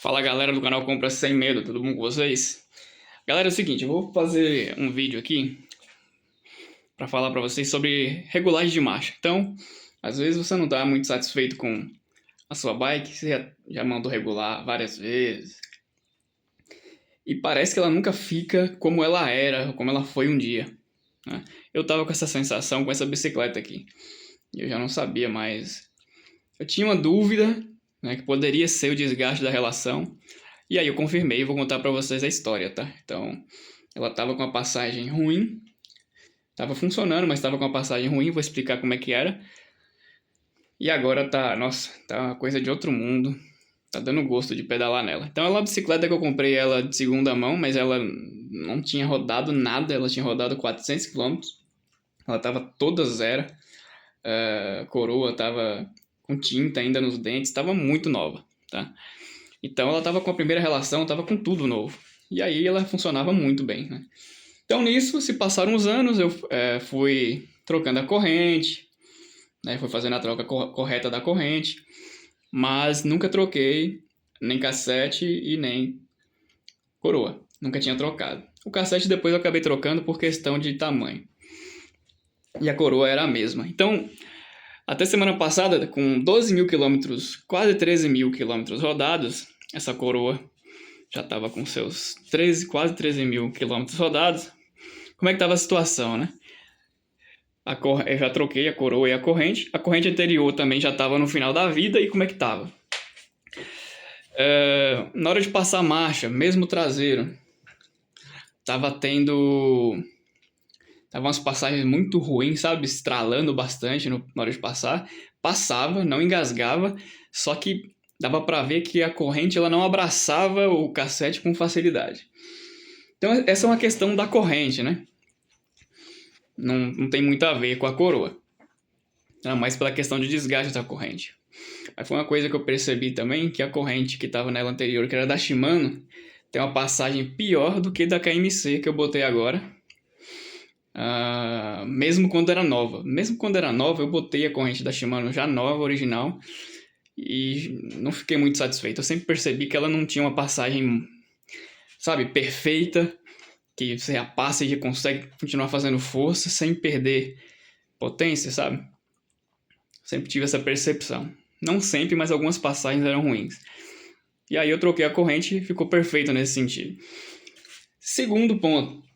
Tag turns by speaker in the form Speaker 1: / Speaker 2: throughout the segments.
Speaker 1: Fala galera do canal Compra Sem Medo, tudo bom com vocês? Galera, é o seguinte, eu vou fazer um vídeo aqui para falar para vocês sobre regulagem de marcha. Então, às vezes você não está muito satisfeito com a sua bike, você já mandou regular várias vezes e parece que ela nunca fica como ela era, como ela foi um dia, né? Eu tava com essa sensação com essa bicicleta aqui e eu já não sabia mais. Eu tinha uma dúvida, né, que poderia ser o desgaste da relação. E aí eu confirmei e vou contar pra vocês a história, tá? Então, ela tava com uma passagem ruim, tava funcionando, mas tava com uma passagem ruim, vou explicar como é que era. E agora tá, nossa, tá uma coisa de outro mundo. Tá dando gosto de pedalar nela. Então, ela é uma bicicleta que eu comprei ela de segunda mão, mas ela não tinha rodado nada, ela tinha rodado 400 quilômetros. Ela tava toda zero, a coroa tava com tinta ainda nos dentes, tava muito nova, tá? Então ela estava com a primeira relação, estava com tudo novo. E aí ela funcionava muito bem, né? Então nisso, se passaram uns anos, eu fui trocando a corrente, né? Fui fazendo a troca correta da corrente, mas nunca troquei nem cassete e nem coroa. Nunca tinha trocado. O cassete depois eu acabei trocando por questão de tamanho. E a coroa era a mesma. Então, até semana passada, com 12 mil quilômetros, quase 13 mil quilômetros rodados, essa coroa já estava com seus 13, quase 13 mil quilômetros rodados. Como é que estava a situação, né? Eu já troquei a coroa e a corrente anterior também já estava no final da vida, e como é que estava? Na hora de passar a marcha, mesmo traseiro, estava tendo... Tava umas passagens muito ruins, sabe? Estralando bastante na hora de passar. Passava, não engasgava, só que dava para ver que a corrente ela não abraçava o cassete com facilidade. Então essa é uma questão da corrente, né? Não tem muito a ver com a coroa. Era mais pela questão de desgaste da corrente. Mas foi uma coisa que eu percebi também, que a corrente que estava nela anterior, que era da Shimano, tem uma passagem pior do que da KMC que eu botei agora. Mesmo quando era nova. Mesmo quando era nova, eu botei a corrente da Shimano já nova, original, e não fiquei muito satisfeito. Eu sempre percebi que ela não tinha uma passagem, sabe, perfeita, que você já passa e já consegue continuar fazendo força sem perder potência, sabe? Sempre tive essa percepção. Não sempre, mas algumas passagens eram ruins. E aí eu troquei a corrente e ficou perfeito nesse sentido. Segundo ponto,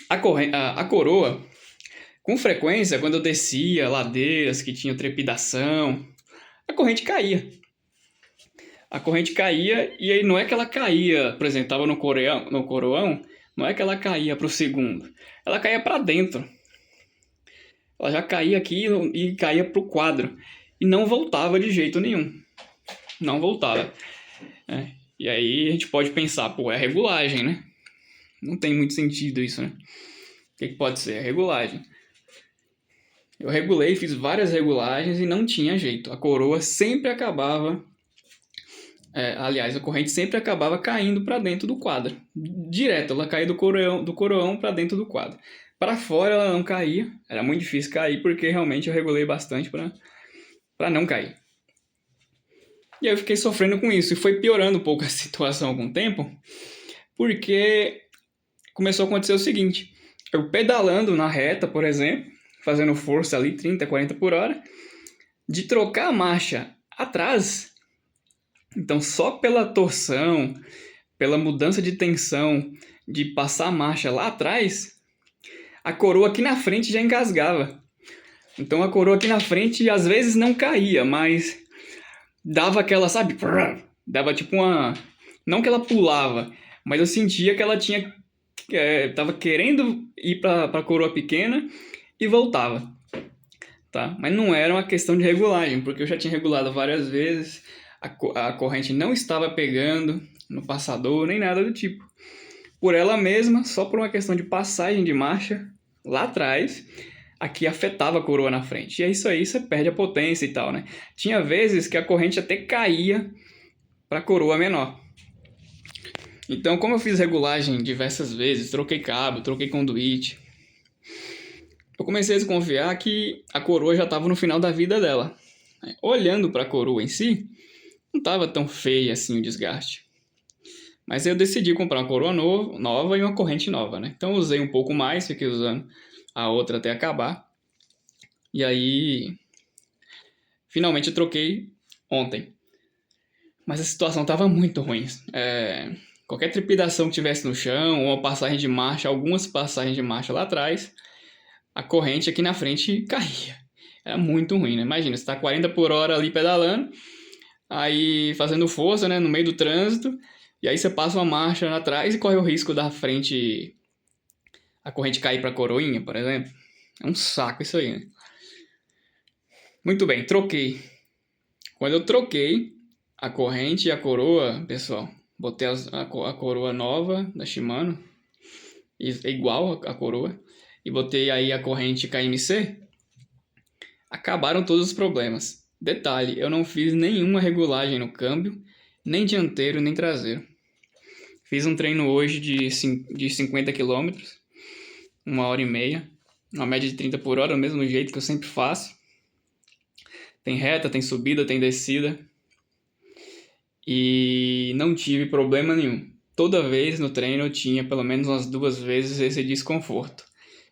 Speaker 1: a coroa, com frequência, quando eu descia ladeiras que tinham trepidação, a corrente caía. A corrente caía, e aí não é que ela caía, por exemplo, estava no coroão, não é que ela caía para o segundo, ela caía para dentro. Ela já caía aqui e caía para o quadro. E não voltava de jeito nenhum. Não voltava. E aí a gente pode pensar, pô, é regulagem, né? Não tem muito sentido isso, né? O que pode ser? É regulagem. Eu regulei, fiz várias regulagens e não tinha jeito. A coroa sempre acabava... aliás, a corrente sempre acabava caindo para dentro do quadro. Direto, ela caía do coroão para dentro do quadro. Para fora ela não caía. Era muito difícil cair porque realmente eu regulei bastante para não cair. E aí eu fiquei sofrendo com isso. E foi piorando um pouco a situação com o tempo, porque começou a acontecer o seguinte. Eu pedalando na reta, por exemplo, fazendo força ali 30, 40 por hora, de trocar a marcha atrás. Então só pela torção, pela mudança de tensão, de passar a marcha lá atrás, a coroa aqui na frente já engasgava. Então a coroa aqui na frente às vezes não caía, mas dava aquela, sabe? Dava tipo uma... Não que ela pulava, mas eu sentia que ela tinha... tava querendo ir pra coroa pequena e voltava. Tá? Mas não era uma questão de regulagem, porque eu já tinha regulado várias vezes, a corrente não estava pegando no passador, nem nada do tipo. Por ela mesma, só por uma questão de passagem de marcha lá atrás, aqui afetava a coroa na frente. E é isso aí, você perde a potência e tal, né? Tinha vezes que a corrente até caía para a coroa menor. Então, como eu fiz regulagem diversas vezes, troquei cabo, troquei conduíte, eu comecei a desconfiar que a coroa já estava no final da vida dela. Olhando para a coroa em si, não estava tão feio assim o desgaste. Mas eu decidi comprar uma coroa nova e uma corrente nova, né? Então eu usei um pouco mais, fiquei usando a outra até acabar. E aí, finalmente eu troquei ontem. Mas a situação estava muito ruim. Qualquer trepidação que tivesse no chão, ou uma passagem de marcha, algumas passagens de marcha lá atrás, a corrente aqui na frente caía. Era muito ruim, né? Imagina, você está 40 por hora ali pedalando, aí fazendo força, né, no meio do trânsito, e aí você passa uma marcha atrás e corre o risco da frente, a corrente cair para a coroinha, por exemplo. É um saco isso aí, né? Muito bem, troquei. Quando eu troquei a corrente e a coroa, pessoal, botei a coroa nova da Shimano, igual a coroa, e botei aí a corrente KMC, acabaram todos os problemas. Detalhe, eu não fiz nenhuma regulagem no câmbio, nem dianteiro, nem traseiro. Fiz um treino hoje de 50 km, 1h30, uma média de 30 por hora, do mesmo jeito que eu sempre faço. Tem reta, tem subida, tem descida. E não tive problema nenhum. Toda vez no treino eu tinha pelo menos umas 2 vezes esse desconforto.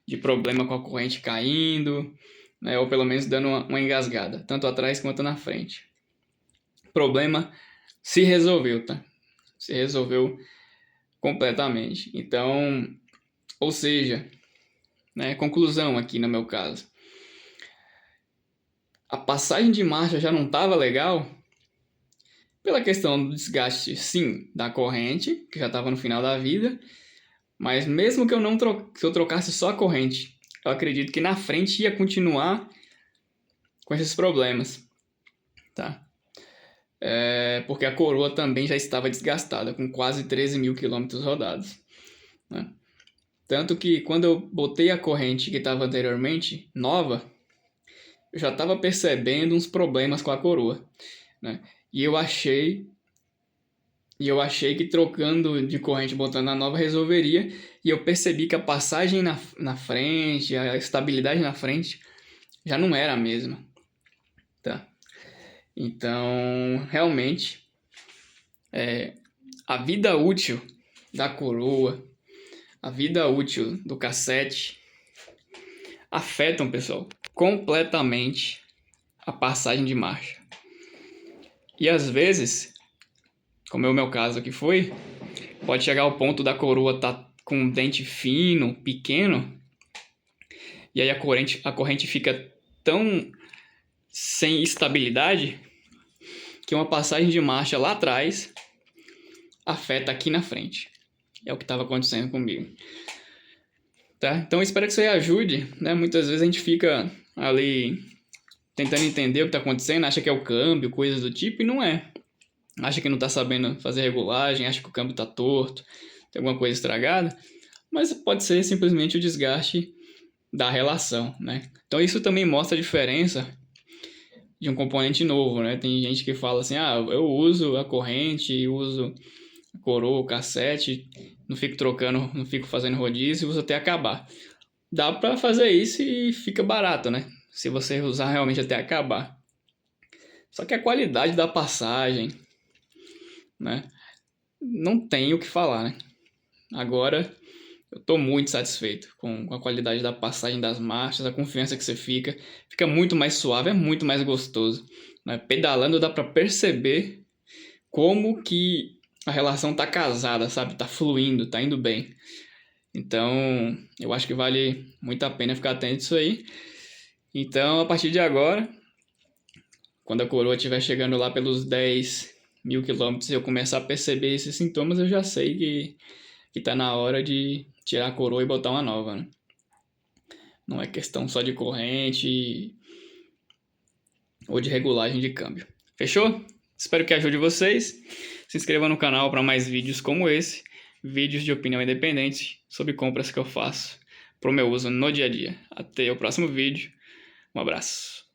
Speaker 1: De problema com a corrente caindo, né, ou pelo menos dando uma engasgada, tanto atrás quanto na frente. O problema se resolveu, tá? Se resolveu completamente. Então, ou seja, né, conclusão aqui no meu caso. A passagem de marcha já não estava legal pela questão do desgaste, sim, da corrente, que já estava no final da vida, mas mesmo que eu não se eu trocasse só a corrente, eu acredito que na frente ia continuar com esses problemas, tá? Porque a coroa também já estava desgastada, com quase 13 mil quilômetros rodados, né? Tanto que quando eu botei a corrente que estava anteriormente, nova, eu já estava percebendo uns problemas com a coroa, né? E eu achei que trocando de corrente, botando a nova, resolveria. E eu percebi que a passagem na frente, a estabilidade na frente, já não era a mesma, tá? Então, realmente, a vida útil da coroa, a vida útil do cassete, afetam, pessoal, completamente a passagem de marcha. E às vezes, como é o meu caso aqui foi, pode chegar ao ponto da coroa estar com um dente fino, pequeno, e aí a corrente fica tão sem estabilidade que uma passagem de marcha lá atrás afeta aqui na frente. É o que estava acontecendo comigo. Tá? Então eu espero que isso aí ajude, né? Muitas vezes a gente fica ali tentando entender o que está acontecendo, acha que é o câmbio, coisas do tipo, e não é. Acha que não está sabendo fazer regulagem, acha que o câmbio está torto, tem alguma coisa estragada, mas pode ser simplesmente o desgaste da relação, né? Então isso também mostra a diferença de um componente novo, né? Tem gente que fala assim, eu uso a corrente, uso a coroa, o cassete, não fico trocando, não fico fazendo rodízio, uso até acabar. Dá para fazer isso e fica barato, né? Se você usar realmente até acabar. Só que a qualidade da passagem, né? Não tem o que falar, né? Agora, eu estou muito satisfeito com a qualidade da passagem das marchas, a confiança que você fica. Fica muito mais suave, é muito mais gostoso, né? Pedalando dá para perceber como que a relação tá casada, sabe? Tá fluindo, tá indo bem. Então, eu acho que vale muito a pena ficar atento a isso aí. Então, a partir de agora, quando a coroa estiver chegando lá pelos 10 mil quilômetros e eu começar a perceber esses sintomas, eu já sei que tá na hora de tirar a coroa e botar uma nova, né? Não é questão só de corrente ou de regulagem de câmbio. Fechou? Espero que ajude vocês. Se inscreva no canal para mais vídeos como esse, vídeos de opinião independente sobre compras que eu faço para o meu uso no dia a dia. Até o próximo vídeo. Um abraço.